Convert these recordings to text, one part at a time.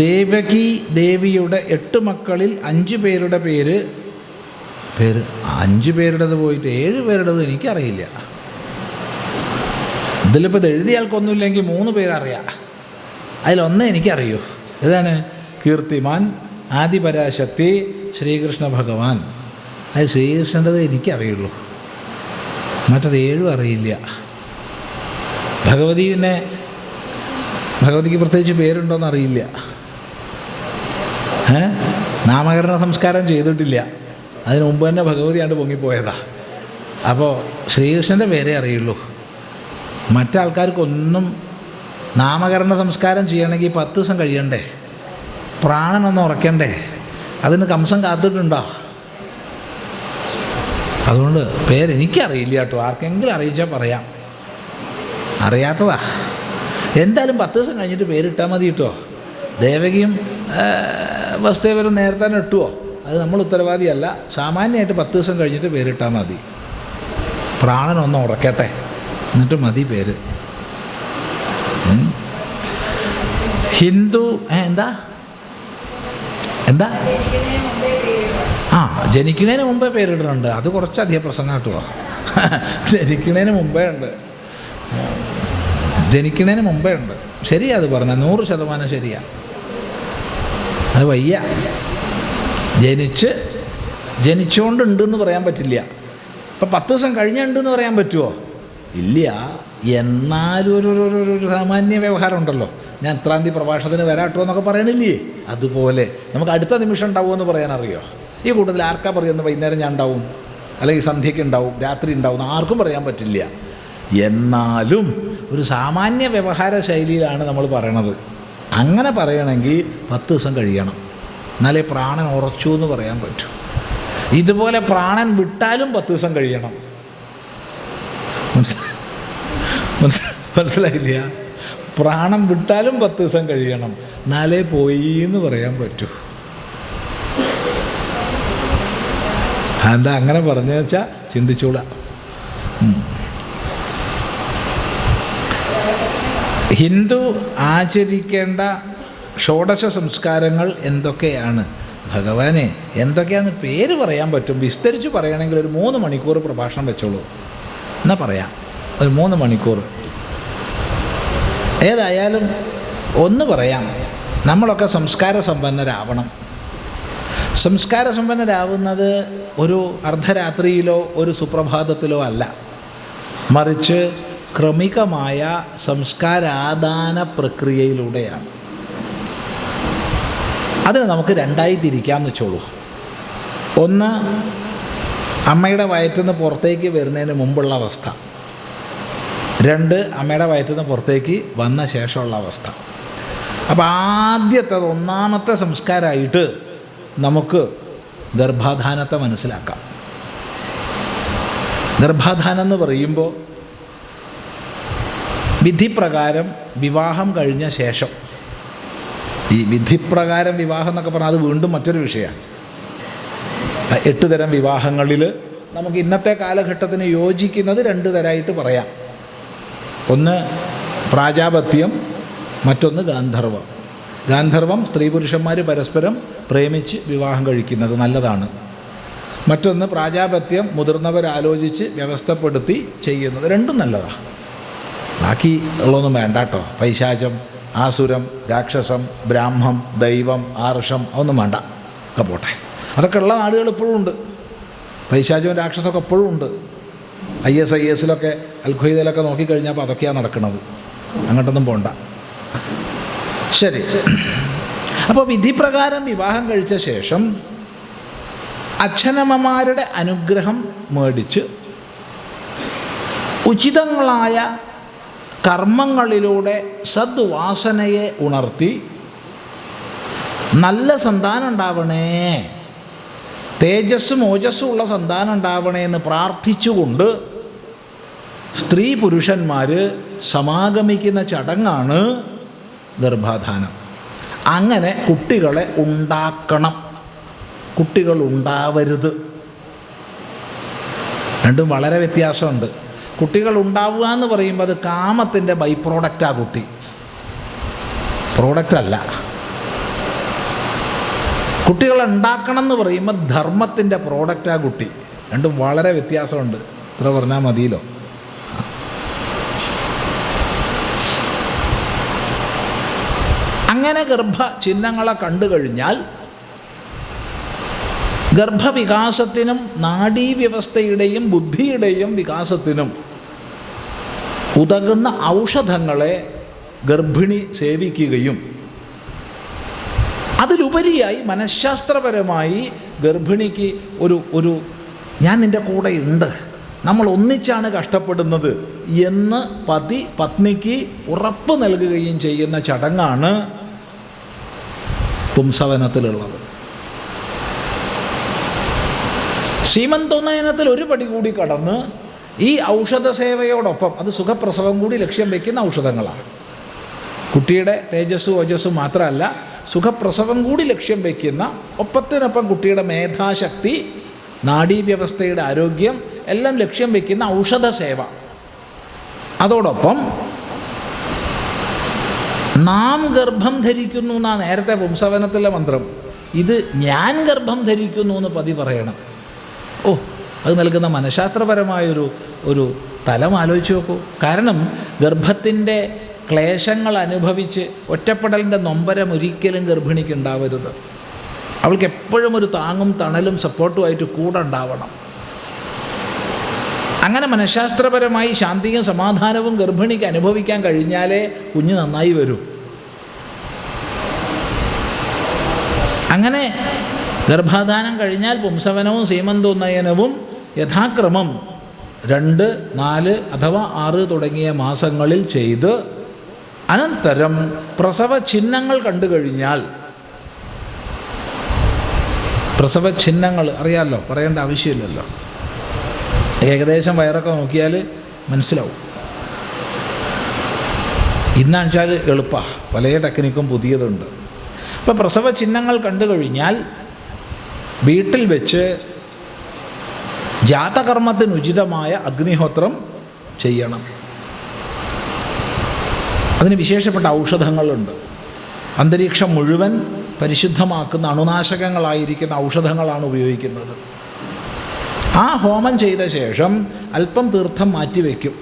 ദേവകി ദേവിയുടെ 8 മക്കളിൽ 5 പേരുടെ പേര് 5 പേരുടേത് പോയിട്ട് 7 പേരുടേത് എനിക്കറിയില്ല. ഇതിലിപ്പോൾ ഇത് എഴുതിയ ആൾക്കൊന്നുമില്ലെങ്കിൽ 3 പേരറിയാം. അതിലൊന്നേ എനിക്കറിയൂ. ഏതാണ്? കീർത്തിമാൻ, ആദിപരാശക്തി, ശ്രീകൃഷ്ണ ഭഗവാൻ. അത് ശ്രീകൃഷ്ണൻ്റെത് എനിക്കറിയുള്ളൂ, മറ്റത് 7 അറിയില്ല. ഭഗവതിക്ക് പ്രത്യേകിച്ച് പേരുണ്ടോയെന്ന് അറിയില്ല. നാമകരണ സംസ്കാരം ചെയ്തിട്ടില്ല, അതിന് മുമ്പ് തന്നെ ഭഗവതി ആണ്ട് പൊങ്ങിപ്പോയതാ. അപ്പോൾ ശ്രീകൃഷ്ണൻ്റെ പേരേ അറിയുള്ളൂ. മറ്റാൾക്കാർക്കൊന്നും നാമകരണ സംസ്കാരം ചെയ്യണമെങ്കിൽ 10 ദിവസം കഴിയണ്ടേ, പ്രാണനൊന്ന് ഉറക്കണ്ടേ, അതിന് കംസം കാത്തിട്ടുണ്ടോ? അതുകൊണ്ട് പേരെനിക്കറിയില്ല കേട്ടോ. ആർക്കെങ്കിലും അറിയിച്ചാൽ പറയാം, അറിയാത്തതാ. എന്തായാലും 10 ദിവസം കഴിഞ്ഞിട്ട് പേരിട്ടാൽ മതി കേട്ടോ. ദേവകിയും വസുദേവരും നേരത്തെ തന്നെ ഇട്ടുവോ, അത് നമ്മൾ ഉത്തരവാദിയല്ല. സാമാന്യമായിട്ട് 10 ദിവസം കഴിഞ്ഞിട്ട് പേരിട്ടാൽ മതി. പ്രാണനൊന്ന് ഉറക്കട്ടെ, എന്നിട്ട് മതി പേര്. ഹിന്ദു എന്താ ജനിക്കുന്നതിന് മുമ്പേ പേരിടുന്നുണ്ട്. അത് കുറച്ചധികം പ്രസംഗം കിട്ടുമോ? ജനിക്കുന്നതിന് മുമ്പേ ഉണ്ട്, ജനിക്കുന്നതിന് മുമ്പേ ഉണ്ട്. ശരിയാ, അത് പറഞ്ഞാൽ 100% ശരിയാ. അത് വയ്യ, ജനിച്ചുകൊണ്ടുണ്ടെന്ന് പറയാൻ പറ്റില്ല. ഇപ്പം 10 ദിവസം കഴിഞ്ഞുണ്ടെന്ന് പറയാൻ പറ്റുമോ? ഇല്ല. എന്നാലും ഒരു സാമാന്യ വ്യവഹാരം ഉണ്ടല്ലോ. ഞാൻ ഇത്രാം തീയതി പ്രഭാഷണത്തിന് വരാട്ടോ എന്നൊക്കെ പറയണില്ലേ? അതുപോലെ നമുക്ക് അടുത്ത നിമിഷം ഉണ്ടാവുമെന്ന് പറയാനറിയോ? ഈ കൂട്ടത്തിൽ ആർക്കാ പറയുന്നത് വൈകുന്നേരം ഞാൻ ഉണ്ടാവും, അല്ലെങ്കിൽ സന്ധ്യയ്ക്ക് ഉണ്ടാവും, രാത്രി ഉണ്ടാവും, ആർക്കും പറയാൻ പറ്റില്ല. എന്നാലും ഒരു സാമാന്യ വ്യവഹാര ശൈലിയിലാണ് നമ്മൾ പറയണത്. അങ്ങനെ പറയണമെങ്കിൽ 10 ദിവസം കഴിയണം, എന്നാലേ പ്രാണൻ ഉറച്ചു എന്ന് പറയാൻ പറ്റൂ. ഇതുപോലെ പ്രാണൻ വിട്ടാലും 10 ദിവസം കഴിയണം. മനസ്സിലായില്ല? പ്രാണൻ വിട്ടാലും 10 ദിവസം കഴിയണം, എന്നാലേ പോയി എന്ന് പറയാൻ പറ്റൂ. എന്താ അങ്ങനെ പറഞ്ഞു വെച്ചാൽ ചിന്തിച്ചൂടാ. ഹിന്ദു ആചരിക്കേണ്ട ഷോഡശ സംസ്കാരങ്ങൾ എന്തൊക്കെയാണ്? ഭഗവാനെ, എന്തൊക്കെയാണെന്ന് പേര് പറയാൻ പറ്റും. വിസ്തരിച്ച് പറയണമെങ്കിൽ ഒരു 3 മണിക്കൂർ പ്രഭാഷണം വെച്ചോളൂ. എന്നാൽ പറയാം, ഒരു 3 മണിക്കൂർ. ഏതായാലും ഒന്ന് പറയാം, നമ്മളൊക്കെ സംസ്കാര സമ്പന്നരാവണം. സംസ്കാര സമ്പന്നരാവുന്നത് ഒരു അർദ്ധരാത്രിയിലോ ഒരു സുപ്രഭാതത്തിലോ അല്ല, മറിച്ച് ക്രമികമായ സംസ്കാരാദാന പ്രക്രിയയിലൂടെയാണ്. അതിന് നമുക്ക് 2ആയി തിരിക്കാമെന്ന് വെച്ചോളൂ. ഒന്ന്, അമ്മയുടെ വയറ്റിൽ നിന്ന് പുറത്തേക്ക് വരുന്നതിന് മുമ്പുള്ള അവസ്ഥ. 2, അമ്മയുടെ വയറ്റിൽ നിന്ന് പുറത്തേക്ക് വന്ന ശേഷമുള്ള അവസ്ഥ. അപ്പോൾ ആദ്യത്തേത്, ഒന്നാമത്തെ സംസ്കാരമായിട്ട് നമുക്ക് ഗർഭാധാനത്തെ മനസ്സിലാക്കാം. ഗർഭാധാനം എന്ന് പറയുമ്പോൾ വിധിപ്രകാരം വിവാഹം കഴിഞ്ഞ ശേഷം, ഈ വിധിപ്രകാരം വിവാഹം എന്നൊക്കെ പറഞ്ഞാൽ അത് വീണ്ടും മറ്റൊരു വിഷയമാണ്. 8 തരം വിവാഹങ്ങളിൽ നമുക്ക് ഇന്നത്തെ കാലഘട്ടത്തിന് യോജിക്കുന്നത് 2 തരമായിട്ട് പറയാം. ഒന്ന് പ്രാജാപത്യം, മറ്റൊന്ന് ഗാന്ധർവം. ഗാന്ധർവം സ്ത്രീ പുരുഷന്മാർ പരസ്പരം പ്രേമിച്ച് വിവാഹം കഴിക്കുന്നത് നല്ലതാണ്. മറ്റൊന്ന് പ്രാജാപത്യം, മുതിർന്നവരാലോചിച്ച് വ്യവസ്ഥപ്പെടുത്തി ചെയ്യുന്നത്. രണ്ടും നല്ലതാണ്. ബാക്കി ഉള്ളതൊന്നും വേണ്ട കേട്ടോ. പൈശാചം, ആസുരം, രാക്ഷസം, ബ്രാഹ്മം, ദൈവം, ആർഷം അതൊന്നും വേണ്ട, ഒക്കെ പോട്ടെ. അതൊക്കെ ഉള്ള നാടുകൾ ഇപ്പോഴും ഉണ്ട്. പൈശാചവും രാക്ഷസമൊക്കെ എപ്പോഴും ഉണ്ട്. IS അൽഖ്വയ്ദയിലൊക്കെ നോക്കിക്കഴിഞ്ഞപ്പോൾ അതൊക്കെയാണ് നടക്കുന്നത്. അങ്ങോട്ടൊന്നും പോണ്ട. ശരി. അപ്പോൾ വിധിപ്രകാരം വിവാഹം കഴിച്ച ശേഷം അച്ഛനമ്മമാരുടെ അനുഗ്രഹം മേടിച്ച് ഉചിതങ്ങളായ കർമ്മങ്ങളിലൂടെ സദ്വാസനയെ ഉണർത്തി നല്ല സന്താനം ഉണ്ടാവണേ, തേജസ്സും ഓജസ്സും ഉള്ള സന്താനം ഉണ്ടാവണേ എന്ന് പ്രാർത്ഥിച്ചുകൊണ്ട് സ്ത്രീ പുരുഷന്മാർ സമാഗമിക്കുന്ന ചടങ്ങാണ് ഗർഭാധാനം. അങ്ങനെ കുട്ടികളെ ഉണ്ടാക്കണം, കുട്ടികൾ ഉണ്ടാവരുത്. രണ്ടും വളരെ വ്യത്യാസമുണ്ട്. കുട്ടികൾ ഉണ്ടാവുക എന്ന് പറയുമ്പോൾ അത് കാമത്തിൻ്റെ ബൈ പ്രോഡക്റ്റാണ്. കുട്ടി പ്രോഡക്റ്റ് അല്ല. കുട്ടികളെ ഉണ്ടാക്കണം എന്ന് പറയുമ്പോൾ ധർമ്മത്തിൻ്റെ പ്രോഡക്റ്റാണ് കുട്ടി. രണ്ടും വളരെ വ്യത്യാസമുണ്ട്. ഇത്ര പറഞ്ഞാൽ മതിയല്ലോ. അങ്ങനെ ഗർഭചിഹ്നങ്ങളെ കണ്ടു കഴിഞ്ഞാൽ ഗർഭവികാസത്തിനും നാഡീവ്യവസ്ഥയുടെയും ബുദ്ധിയുടെയും വികാസത്തിനും ഉതകുന്ന ഔഷധങ്ങളെ ഗർഭിണി സേവിക്കുകയും അതിലുപരിയായി മനഃശാസ്ത്രപരമായി ഗർഭിണിക്ക് ഒരു ഞാൻ നിൻ്റെ കൂടെ ഉണ്ട്, നമ്മൾ ഒന്നിച്ചാണ് കഷ്ടപ്പെടുന്നത് എന്ന് പത്നിക്ക് ഉറപ്പ് നൽകുകയും ചെയ്യുന്ന ചടങ്ങാണ് പുംസവനത്തിലുള്ളത്. സീമന്തോന്നയനത്തിൽ ഒരു പടി കൂടി കടന്ന് ഈ ഔഷധ സേവയോടൊപ്പം അത് സുഖപ്രസവം കൂടി ലക്ഷ്യം വയ്ക്കുന്ന ഔഷധങ്ങളാണ്. കുട്ടിയുടെ തേജസ്സും ഓജസ്സും മാത്രമല്ല, സുഖപ്രസവം കൂടി ലക്ഷ്യം വയ്ക്കുന്ന, ഒപ്പത്തിനൊപ്പം കുട്ടിയുടെ മേധാശക്തി, നാഡീവ്യവസ്ഥയുടെ ആരോഗ്യം എല്ലാം ലക്ഷ്യം വയ്ക്കുന്ന ഔഷധ സേവ. അതോടൊപ്പം നാം ഗർഭം ധരിക്കുന്നു എന്നാണ് നേരത്തെ പുംസവനത്തിലെ മന്ത്രം. ഇത് ഞാൻ ഗർഭം ധരിക്കുന്നു എന്ന് പതി പറയണം. അത് നൽകുന്ന മനഃശാസ്ത്രപരമായൊരു തലം ആലോചിച്ച് നോക്കൂ. കാരണം ഗർഭത്തിൻ്റെ ക്ലേശങ്ങൾ അനുഭവിച്ച് ഒറ്റപ്പെടലിൻ്റെ നൊമ്പരം ഒരിക്കലും ഗർഭിണിക്ക് ഉണ്ടാവരുത്. അവൾക്ക് എപ്പോഴും ഒരു താങ്ങും തണലും സപ്പോർട്ടുമായിട്ട് കൂടെ ഉണ്ടാവണം. അങ്ങനെ മനഃശാസ്ത്രപരമായി ശാന്തിയും സമാധാനവും ഗർഭിണിക്ക് അനുഭവിക്കാൻ കഴിഞ്ഞാലേ കുഞ്ഞ് നന്നായി വരും. അങ്ങനെ ഗർഭാധാനം കഴിഞ്ഞാൽ പുംസവനവും സീമന്തോന്നയനവും യഥാക്രമം 2, 4 അഥവാ 6 തുടങ്ങിയ മാസങ്ങളിൽ ചെയ്ത് അനന്തരം പ്രസവ ചിഹ്നങ്ങൾ കണ്ടു കഴിഞ്ഞാൽ, പ്രസവ ചിഹ്നങ്ങൾ അറിയാമല്ലോ, പറയേണ്ട ആവശ്യമില്ലല്ലോ, ഏകദേശം വയറൊക്കെ നോക്കിയാൽ മനസ്സിലാവും. ഇന്നാണെച്ചാൽ എളുപ്പമാണ്, പല ടെക്നിക്കും പുതിയതുണ്ട്. അപ്പോൾ പ്രസവ ചിഹ്നങ്ങൾ കണ്ടു കഴിഞ്ഞാൽ വീട്ടിൽ വെച്ച് ജാതകർമ്മത്തിനുചിതമായ അഗ്നിഹോത്രം ചെയ്യണം. അതിന് വിശേഷപ്പെട്ട ഔഷധങ്ങളുണ്ട്. അന്തരീക്ഷം മുഴുവൻ പരിശുദ്ധമാക്കുന്ന അണുനാശകങ്ങളായിരിക്കുന്ന ഔഷധങ്ങളാണ് ഉപയോഗിക്കുന്നത്. ആ ഹോമം ചെയ്ത ശേഷം അല്പം തീർത്ഥം മാറ്റിവെക്കും.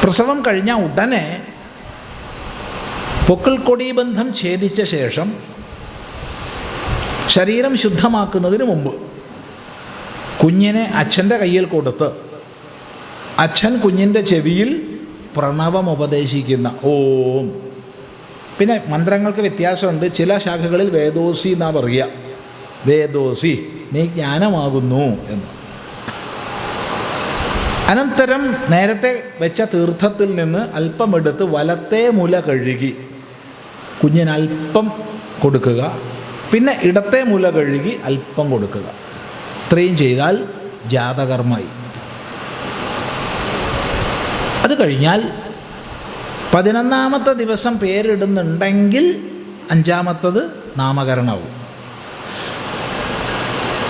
പ്രസവം കഴിഞ്ഞ ഉടനെ പൊക്കിൾക്കൊടിബന്ധം ഛേദിച്ച ശേഷം ശരീരം ശുദ്ധമാക്കുന്നതിന് മുമ്പ് കുഞ്ഞിനെ അച്ഛൻ്റെ കയ്യിൽ കൊടുത്ത് അച്ഛൻ കുഞ്ഞിൻ്റെ ചെവിയിൽ പ്രണവം ഉപദേശിക്കുന്ന ഓം. പിന്നെ മന്ത്രങ്ങൾക്ക് വ്യത്യാസമുണ്ട്. ചില ശാഖകളിൽ വേദോസി എന്നാണ് പറയുക. വേദോസി, നീ ജ്ഞാനമാകുന്നു എന്ന്. അനന്തരം നേരത്തെ വെച്ച തീർത്ഥത്തിൽ നിന്ന് അല്പമെടുത്ത് വലത്തെ മുല കഴുകി കുഞ്ഞിന് അല്പം കൊടുക്കുക. പിന്നെ ഇടത്തെ മുല കഴുകി അല്പം കൊടുക്കുക. ഇത്രയും ചെയ്താൽ ജാതകർമ്മമായി. അത് കഴിഞ്ഞാൽ 11ാമത്തെ ദിവസം പേരിടുന്നുണ്ടെങ്കിൽ 5ാമത്തത് നാമകരണവും.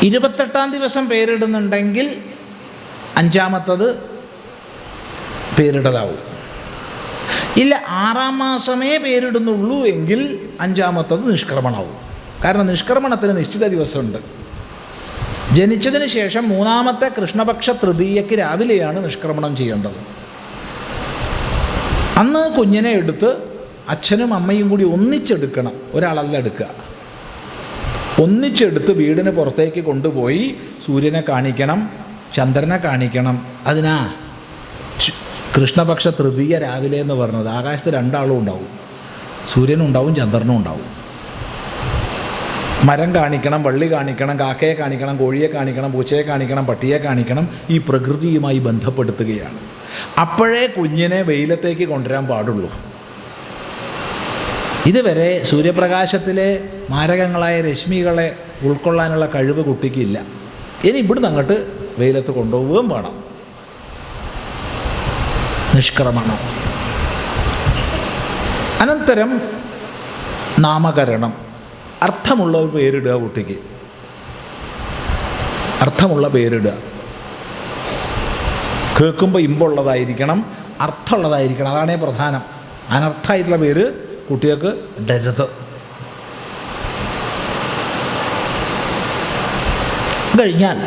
28ാം ദിവസം പേരിടുന്നുണ്ടെങ്കിൽ 5ാമത്തത് പേരിടലാവും. ഇല്ല 6ാം മാസമേ പേരിടുന്നുള്ളൂ എങ്കിൽ 5ാമത്തത് നിഷ്ക്രമണമാവും. കാരണം നിഷ്ക്രമണത്തിന് നിശ്ചിത ദിവസമുണ്ട്. ജനിച്ചതിന് ശേഷം 3ാമത്തെ കൃഷ്ണപക്ഷ തൃതീയയ്ക്ക് രാവിലെയാണ് നിഷ്ക്രമണം ചെയ്യേണ്ടത്. അന്ന് കുഞ്ഞിനെ എടുത്ത് അച്ഛനും അമ്മയും കൂടി ഒന്നിച്ചെടുക്കണം. ഒരാളല്ല എടുക്കുക. ഒന്നിച്ചെടുത്ത് വീടിന് പുറത്തേക്ക് കൊണ്ടുപോയി സൂര്യനെ കാണിക്കണം, ചന്ദ്രനെ കാണിക്കണം. അതിനാ കൃഷ്ണപക്ഷ തൃതീയ രാവിലെ എന്ന് പറഞ്ഞത്. ആകാശത്ത് 2 ആളും ഉണ്ടാവും, സൂര്യനും ഉണ്ടാവും ചന്ദ്രനും ഉണ്ടാവും. മരം കാണിക്കണം, വള്ളി കാണിക്കണം, കാക്കയെ കാണിക്കണം, കോഴിയെ കാണിക്കണം, പൂച്ചയെ കാണിക്കണം, പട്ടിയെ കാണിക്കണം. ഈ പ്രകൃതിയുമായി ബന്ധപ്പെടുത്തുകയാണ്. അപ്പോഴേ കുഞ്ഞിനെ വെയിലത്തേക്ക് കൊണ്ടുവരാൻ പാടുള്ളൂ. ഇതുവരെ സൂര്യപ്രകാശത്തിലെ മാരകങ്ങളായ രശ്മികളെ ഉൾക്കൊള്ളാനുള്ള കഴിവ് കുട്ടിക്കില്ല. ഇനി ഇവിടുന്ന് അങ്ങോട്ട് വെയിലത്ത് കൊണ്ടുപോവുകയും വേണം. നിഷ്ക്രമണം. അനന്തരം നാമകരണം. അർത്ഥമുള്ള ഒരു പേരിടുക കുട്ടിക്ക്. അർത്ഥമുള്ള പേരിടുക. കേൾക്കുമ്പോൾ ഇമ്പുള്ളതായിരിക്കണം, അർത്ഥമുള്ളതായിരിക്കണം. അതാണേ പ്രധാനം. അനർത്ഥമായിട്ടുള്ള പേര് കുട്ടികൾക്ക് ഇടരുത്. കഴിഞ്ഞാൽ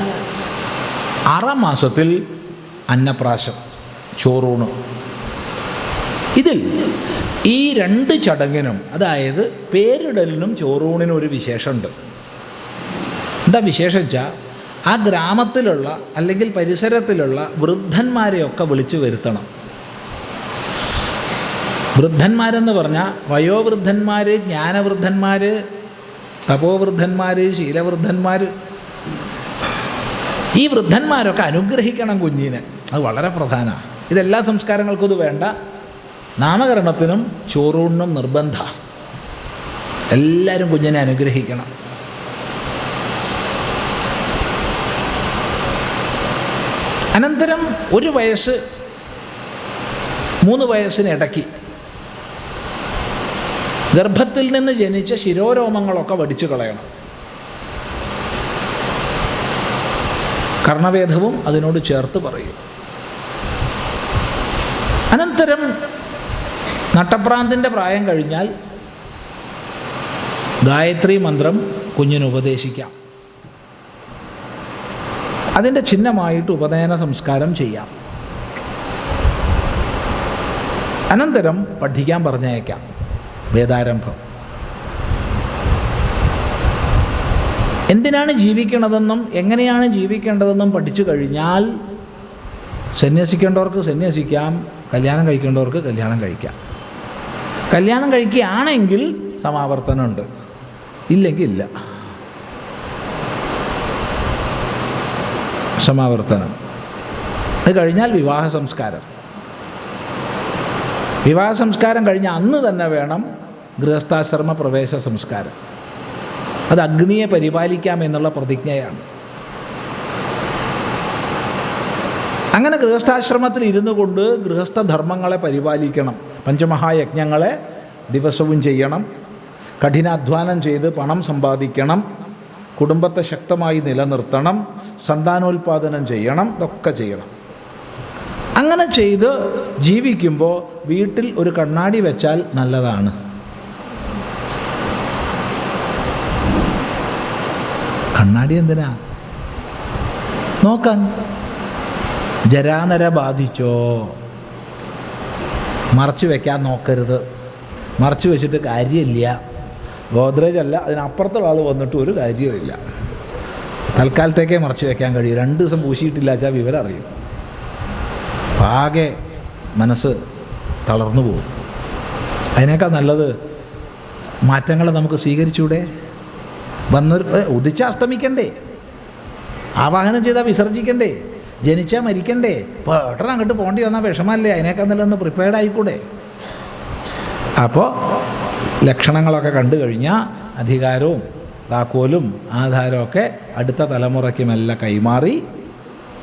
6-ാം മാസത്തിൽ അന്നപ്രാശം, ചോറൂണ്. ഇതിൽ ഈ 2 ചടങ്ങിനും, അതായത് പേരിടലിനും ചോറൂണിനും ഒരു വിശേഷമുണ്ട്. എന്താ വിശേഷം വെച്ചാൽ, ആ ഗ്രാമത്തിലുള്ള അല്ലെങ്കിൽ പരിസരത്തിലുള്ള വൃദ്ധന്മാരെയൊക്കെ വിളിച്ചു വരുത്തണം. വൃദ്ധന്മാരെന്ന് പറഞ്ഞാൽ വയോവൃദ്ധന്മാർ, ജ്ഞാനവൃദ്ധന്മാർ, തപോവൃദ്ധന്മാർ, ശീലവൃദ്ധന്മാർ. ഈ വൃദ്ധന്മാരൊക്കെ അനുഗ്രഹിക്കണം കുഞ്ഞിനെ. അത് വളരെ പ്രധാനമാണ്. ഇതെല്ലാ സംസ്കാരങ്ങൾക്കും ഇത് വേണ്ട. നാമകരണത്തിനും ചോറൂണിനും നിർബന്ധ. എല്ലാവരും കുഞ്ഞിനെ അനുഗ്രഹിക്കണം. അനന്തരം 1 വയസ്സ് 3 വയസ്സിനിടയ്ക്ക് ഗർഭത്തിൽ നിന്ന് ജനിച്ച ശിരോരോമങ്ങളൊക്കെ വടിച്ചു കളയണം. കർണവേദവും അതിനോട് ചേർത്ത് പറയും. അനന്തരം നട്ടപ്രാന്തിൻ്റെ പ്രായം കഴിഞ്ഞാൽ ഗായത്രി മന്ത്രം കുഞ്ഞിന് ഉപദേശിക്കാം. അതിൻ്റെ ചിഹ്നമായിട്ട് ഉപനയന സംസ്കാരം ചെയ്യാം. അനന്തരം പഠിക്കാൻ പറഞ്ഞയക്കാം. വേദാരംഭം. എന്തിനാണ് ജീവിക്കണതെന്നും എങ്ങനെയാണ് ജീവിക്കേണ്ടതെന്നും പഠിച്ചു കഴിഞ്ഞാൽ സന്യസിക്കേണ്ടവർക്ക് സന്യസിക്കാം, കല്യാണം കഴിക്കേണ്ടവർക്ക് കല്യാണം കഴിക്കാം. കല്യാണം കഴിക്കുകയാണെങ്കിൽ സമാവർത്തനമുണ്ട്, ഇല്ലെങ്കിൽ ഇല്ല. സമാവർത്തനം. അത് കഴിഞ്ഞാൽ വിവാഹ സംസ്കാരം. വിവാഹ സംസ്കാരം കഴിഞ്ഞ അന്ന് തന്നെ വേണം ഗൃഹസ്ഥാശ്രമ പ്രവേശ സംസ്കാരം. അത് അഗ്നിയെ പരിപാലിക്കാമെന്നുള്ള പ്രതിജ്ഞയാണ്. അങ്ങനെ ഗൃഹസ്ഥാശ്രമത്തിൽ ഇരുന്നു കൊണ്ട് ഗൃഹസ്ഥധർമ്മങ്ങളെ പരിപാലിക്കണം. പഞ്ചമഹായജ്ഞങ്ങളെ ദിവസവും ചെയ്യണം. കഠിനാധ്വാനം ചെയ്ത് പണം സമ്പാദിക്കണം. കുടുംബത്തെ ശക്തമായി നിലനിർത്തണം. സന്താനോൽപാദനം ചെയ്യണം. ഇതൊക്കെ ചെയ്യണം. അങ്ങനെ ചെയ്ത് ജീവിക്കുമ്പോൾ വീട്ടിൽ ഒരു കണ്ണാടി വെച്ചാൽ നല്ലതാണ്. കണ്ണാടി എന്തിനാ? നോക്കാൻ. ജരാനര ബാധിച്ചോ? മറച്ചു വെക്കാൻ നോക്കരുത്. മറച്ചു വെച്ചിട്ട് കാര്യമില്ല. ഗോദ്രേജ് അല്ല, അതിനപ്പുറത്തുള്ള ആൾ വന്നിട്ട് ഒരു കാര്യവുമില്ല. തൽക്കാലത്തേക്കേ മറച്ചു വെക്കാൻ കഴിയും. 2 ദിവസം പൂശിയിട്ടില്ല വെച്ചാൽ വിവരം അറിയും. ആകെ മനസ്സ് തളർന്നു പോകും. അതിനേക്കാൾ നല്ലത് മാറ്റങ്ങളെ നമുക്ക് സ്വീകരിച്ചൂടെ? വന്നൊരു ഉദിച്ചാൽ അസ്തമിക്കണ്ടേ? ആവാഹനം ചെയ്താൽ വിസർജിക്കണ്ടേ? ജനിച്ചാൽ മരിക്കണ്ടേ? പെട്ടെന്ന് അങ്ങോട്ട് പോകേണ്ടി വന്നാൽ വിഷമല്ലേ? അതിനേക്കാൾ നല്ലതൊന്ന് പ്രിപ്പയർഡ് ആയിക്കൂടെ? അപ്പോൾ ലക്ഷണങ്ങളൊക്കെ കണ്ടു കഴിഞ്ഞാൽ അധികാരവും താക്കോലും ആധാരമൊക്കെ അടുത്ത തലമുറയ്ക്ക് മെല്ലെ കൈമാറി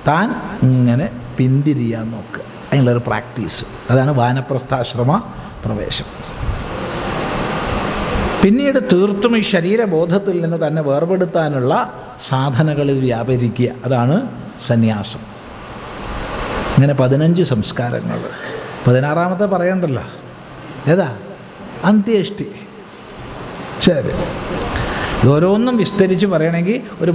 താൻ ഇങ്ങനെ പിന്തിരിയാൻ നോക്കുക. അതിനുള്ളൊരു പ്രാക്ടീസ്. അതാണ് വാനപ്രസ്ഥാശ്രമ പ്രവേശം. പിന്നീട് തീർത്തും ഈ ശരീരബോധത്തിൽ നിന്ന് തന്നെ വേർപെടുത്താനുള്ള സാധനകളിൽ വ്യാപരിക്കുക. അതാണ് സന്യാസം. ഇങ്ങനെ 15 സംസ്കാരങ്ങൾ. 16ാമത്തെ പറയണ്ടല്ലോ. ഏതാ? അന്ത്യേഷ്ടി. ശരി, ഓരോന്നും വിസ്തരിച്ച് പറയണമെങ്കിൽ ഒരു